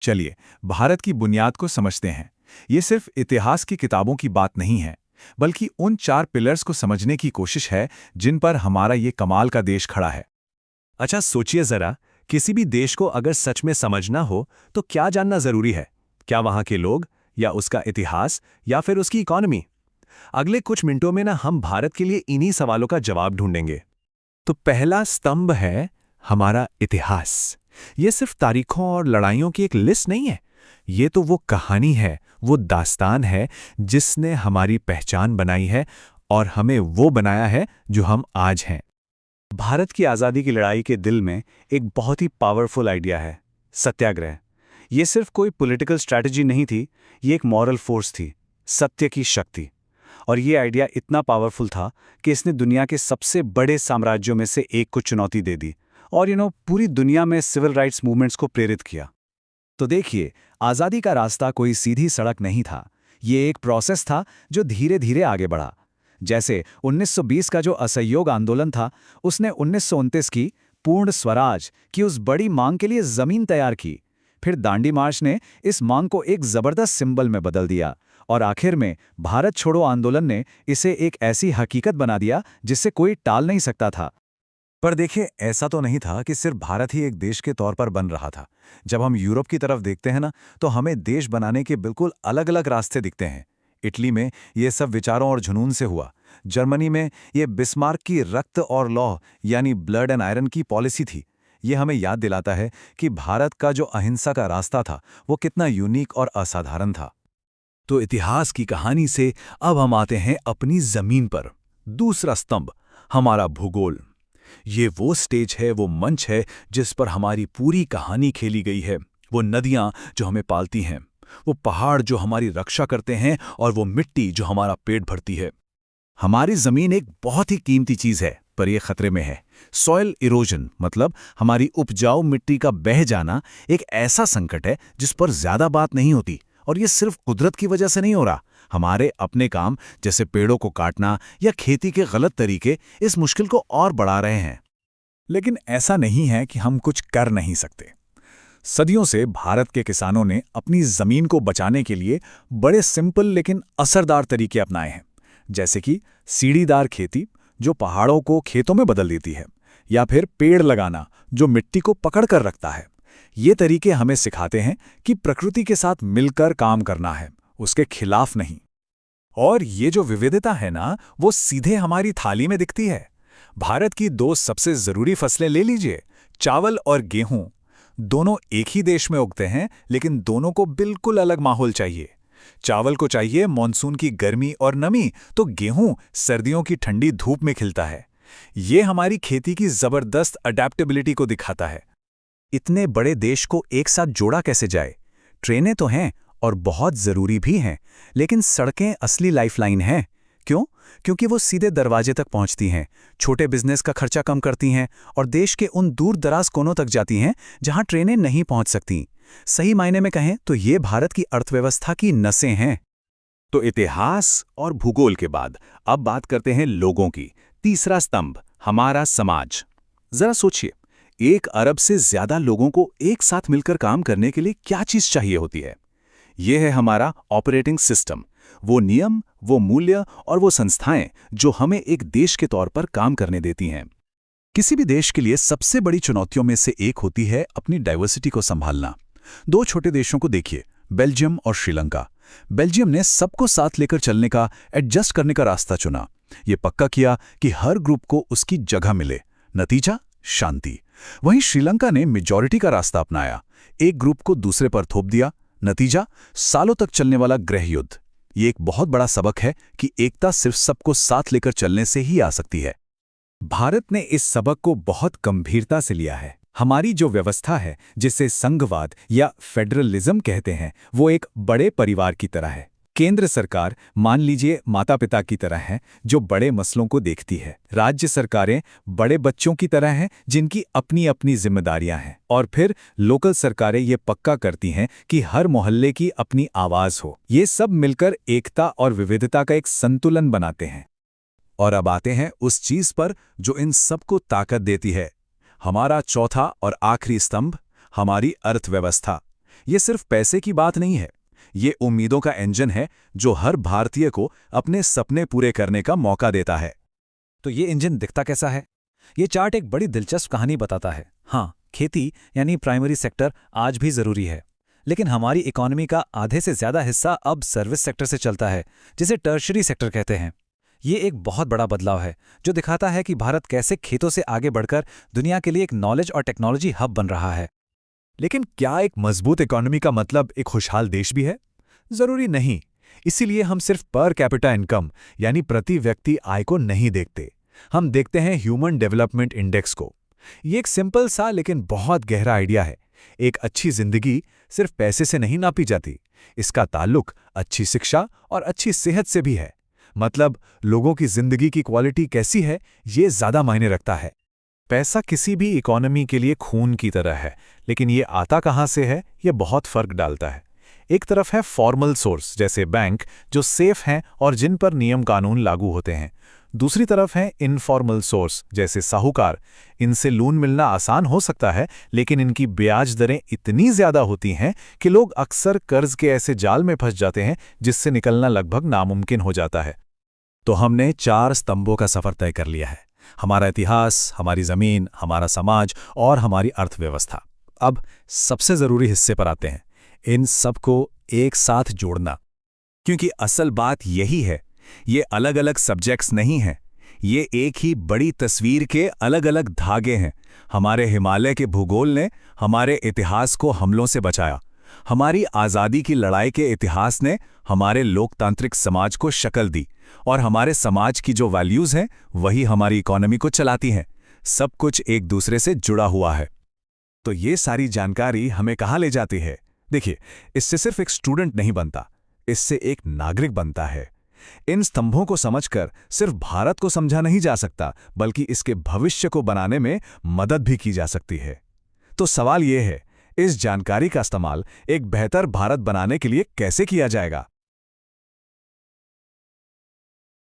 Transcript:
चलिए, भारत की बुनियाद को समझते हैं। ये सिर्फ इतिहास की किताबों की बात नहीं है, बल्कि उन 4 पिलर्स को समझने की कोशिश है जिन पर हमारा ये कमाल का देश खड़ा है। अच्छा सोचिए जरा, किसी भी देश को अगर सच में समझना हो तो क्या जानना जरूरी है? क्या वहां के लोग, या उसका इतिहास, या फिर उसकी इकोनॉमी? अगले कुछ मिनटों में ना हम भारत के लिए इन्हीं सवालों का जवाब ढूंढेंगे। तो पहला स्तंभ है हमारा इतिहास। ये सिर्फ तारीखों और लड़ाइयों की एक लिस्ट नहीं है। ये तो वो कहानी है, वो दास्तान है जिसने हमारी पहचान बनाई है और हमें वो बनाया है जो हम आज हैं। भारत की आज़ादी की लड़ाई के दिल में एक बहुत ही पावरफुल आइडिया है, सत्याग्रह। ये सिर्फ कोई पॉलिटिकल स्ट्रैटेजी नहीं थी, ये एक मॉरल फोर्स थी, सत्य की शक्ति। और ये आइडिया इतना पावरफुल था कि इसने दुनिया के सबसे बड़े साम्राज्यों में से एक को चुनौती दे दी और पूरी दुनिया में सिविल राइट्स मूवमेंट्स को प्रेरित किया। तो देखिए, आज़ादी का रास्ता कोई सीधी सड़क नहीं था। ये एक प्रोसेस था जो धीरे धीरे आगे बढ़ा। जैसे 1920 का जो असहयोग आंदोलन था, उसने 1929 की पूर्ण स्वराज की उस बड़ी मांग के लिए जमीन तैयार की। फिर दांडी मार्च ने इस मांग को एक जबरदस्त सिंबल में बदल दिया और आखिर में भारत छोड़ो आंदोलन ने इसे एक ऐसी हकीकत बना दिया जिससे कोई टाल नहीं सकता था। पर देखिए, ऐसा तो नहीं था कि सिर्फ भारत ही एक देश के तौर पर बन रहा था। जब हम यूरोप की तरफ देखते हैं ना, तो हमें देश बनाने के बिल्कुल अलग अलग रास्ते दिखते हैं। इटली में ये सब विचारों और जुनून से हुआ। जर्मनी में ये बिस्मार्क की रक्त और लौह यानी ब्लड एंड आयरन की पॉलिसी थी। ये हमें याद दिलाता है कि भारत का जो अहिंसा का रास्ता था, वो कितना यूनिक और असाधारण था। तो इतिहास की कहानी से अब हम आते हैं अपनी जमीन पर। दूसरा स्तंभ, हमारा भूगोल। ये वो स्टेज है, वो मंच है जिस पर हमारी पूरी कहानी खेली गई है। वो नदियां जो हमें पालती हैं, वो पहाड़ जो हमारी रक्षा करते हैं, और वो मिट्टी जो हमारा पेट भरती है। हमारी जमीन एक बहुत ही कीमती चीज है, पर यह खतरे में है। सॉइल इरोजन मतलब हमारी उपजाऊ मिट्टी का बह जाना एक ऐसा संकट है जिस पर ज्यादा बात नहीं होती। और ये सिर्फ कुदरत की वजह से नहीं हो रहा। हमारे अपने काम, जैसे पेड़ों को काटना या खेती के गलत तरीके, इस मुश्किल को और बढ़ा रहे हैं। लेकिन ऐसा नहीं है कि हम कुछ कर नहीं सकते। सदियों से भारत के किसानों ने अपनी जमीन को बचाने के लिए बड़े सिंपल लेकिन असरदार तरीके अपनाए हैं। जैसे कि सीढ़ीदार खेती, जो पहाड़ों को खेतों में बदल देती है, या फिर पेड़ लगाना जो मिट्टी को पकड़ कर रखता है। ये तरीके हमें सिखाते हैं कि प्रकृति के साथ मिलकर काम करना है, उसके खिलाफ नहीं। और ये जो विविधता है ना, वो सीधे हमारी थाली में दिखती है। भारत की 2 सबसे जरूरी फसलें ले लीजिए, चावल और गेहूं। दोनों एक ही देश में उगते हैं, लेकिन दोनों को बिल्कुल अलग माहौल चाहिए। चावल को चाहिए मॉनसून की गर्मी और नमी, तो गेहूं सर्दियों की ठंडी धूप में खिलता है। ये हमारी खेती की जबरदस्त अडेप्टेबिलिटी को दिखाता है। इतने बड़े देश को एक साथ जोड़ा कैसे जाए? ट्रेनें तो हैं और बहुत जरूरी भी हैं, लेकिन सड़कें असली लाइफलाइन हैं। क्यों? क्योंकि वो सीधे दरवाजे तक पहुंचती हैं, छोटे बिजनेस का खर्चा कम करती हैं और देश के उन दूर दराज कोनों तक जाती हैं जहां ट्रेनें नहीं पहुंच सकती। सही मायने में कहें तो ये भारत की अर्थव्यवस्था की नसें हैं। तो इतिहास और भूगोल के बाद अब बात करते हैं लोगों की। तीसरा स्तंभ, हमारा समाज। जरा सोचिए, 1 अरब से ज्यादा लोगों को एक साथ मिलकर काम करने के लिए क्या चीज चाहिए होती है? यह है हमारा ऑपरेटिंग सिस्टम, वो नियम, वो मूल्य और वो संस्थाएं जो हमें एक देश के तौर पर काम करने देती हैं। किसी भी देश के लिए सबसे बड़ी चुनौतियों में से एक होती है अपनी डाइवर्सिटी को संभालना। 2 छोटे देशों को देखिए, बेल्जियम और श्रीलंका। बेल्जियम ने सबको साथ लेकर चलने का, एडजस्ट करने का रास्ता चुना। ये पक्का किया कि हर ग्रुप को उसकी जगह मिले। नतीजा, शांति। वहीं श्रीलंका ने मेजॉरिटी का रास्ता अपनाया, एक ग्रुप को दूसरे पर थोप दिया। नतीजा, सालों तक चलने वाला गृह युद्ध। ये एक बहुत बड़ा सबक है कि एकता सिर्फ सबको साथ लेकर चलने से ही आ सकती है। भारत ने इस सबक को बहुत गंभीरता से लिया है। हमारी जो व्यवस्था है, जिसे संघवाद या फेडरलिज्म कहते हैं, वो एक बड़े परिवार की तरह है। केंद्र सरकार मान लीजिए माता पिता की तरह है, जो बड़े मसलों को देखती है। राज्य सरकारें बड़े बच्चों की तरह हैं, जिनकी अपनी अपनी जिम्मेदारियां हैं। और फिर लोकल सरकारें ये पक्का करती हैं कि हर मोहल्ले की अपनी आवाज हो। ये सब मिलकर एकता और विविधता का एक संतुलन बनाते हैं। और अब आते हैं उस चीज पर जो इन सबको ताकत देती है, हमारा चौथा और आखिरी स्तंभ, हमारी अर्थव्यवस्था। ये सिर्फ पैसे की बात नहीं है, ये उम्मीदों का इंजन है जो हर भारतीय को अपने सपने पूरे करने का मौका देता है। तो ये इंजन दिखता कैसा है? ये चार्ट एक बड़ी दिलचस्प कहानी बताता है। हाँ, खेती यानी प्राइमरी सेक्टर आज भी जरूरी है, लेकिन हमारी इकोनॉमी का आधे से ज्यादा हिस्सा अब सर्विस सेक्टर से चलता है, जिसे टर्शरी सेक्टर कहते हैं। ये एक बहुत बड़ा बदलाव है जो दिखाता है कि भारत कैसे खेतों से आगे बढ़कर दुनिया के लिए एक नॉलेज और टेक्नोलॉजी हब बन रहा है। लेकिन क्या एक मजबूत इकोनॉमी का मतलब एक खुशहाल देश भी है? जरूरी नहीं। इसीलिए हम सिर्फ पर कैपिटा इनकम यानी प्रति व्यक्ति आय को नहीं देखते, हम देखते हैं ह्यूमन डेवलपमेंट इंडेक्स को। ये एक सिंपल सा लेकिन बहुत गहरा आइडिया है। एक अच्छी जिंदगी सिर्फ पैसे से नहीं नापी जाती, इसका ताल्लुक अच्छी शिक्षा और अच्छी सेहत से भी है। मतलब लोगों की जिंदगी की क्वालिटी कैसी है, ये ज्यादा मायने रखता है। पैसा किसी भी इकोनॉमी के लिए खून की तरह है, लेकिन ये आता कहाँ से है, ये बहुत फर्क डालता है। एक तरफ है फॉर्मल सोर्स जैसे बैंक, जो सेफ हैं और जिन पर नियम कानून लागू होते हैं। दूसरी तरफ है इनफॉर्मल सोर्स जैसे साहूकार। इनसे लोन मिलना आसान हो सकता है, लेकिन इनकी ब्याज दरें इतनी ज्यादा होती हैं कि लोग अक्सर कर्ज के ऐसे जाल में फंस जाते हैं जिससे निकलना लगभग नामुमकिन हो जाता है। तो हमने 4 स्तंभों का सफर तय कर लिया है, हमारा इतिहास, हमारी जमीन, हमारा समाज और हमारी अर्थव्यवस्था। अब सबसे जरूरी हिस्से पर आते हैं, इन सबको एक साथ जोड़ना। क्योंकि असल बात यही है, ये अलग अलग सब्जेक्ट्स नहीं हैं, ये एक ही बड़ी तस्वीर के अलग अलग धागे हैं। हमारे हिमालय के भूगोल ने हमारे इतिहास को हमलों से बचाया, हमारी आज़ादी की लड़ाई के इतिहास ने हमारे लोकतांत्रिक समाज को शक्ल दी, और हमारे समाज की जो वैल्यूज़ हैं वही हमारी इकोनॉमी को चलाती हैं। सब कुछ एक दूसरे से जुड़ा हुआ है। तो ये सारी जानकारी हमें कहाँ ले जाती है? देखिए, इससे सिर्फ एक स्टूडेंट नहीं बनता, इससे एक नागरिक बनता है। इन स्तंभों को समझकर सिर्फ भारत को समझा नहीं जा सकता, बल्कि इसके भविष्य को बनाने में मदद भी की जा सकती है। तो सवाल ये है, इस जानकारी का इस्तेमाल एक बेहतर भारत बनाने के लिए कैसे किया जाएगा?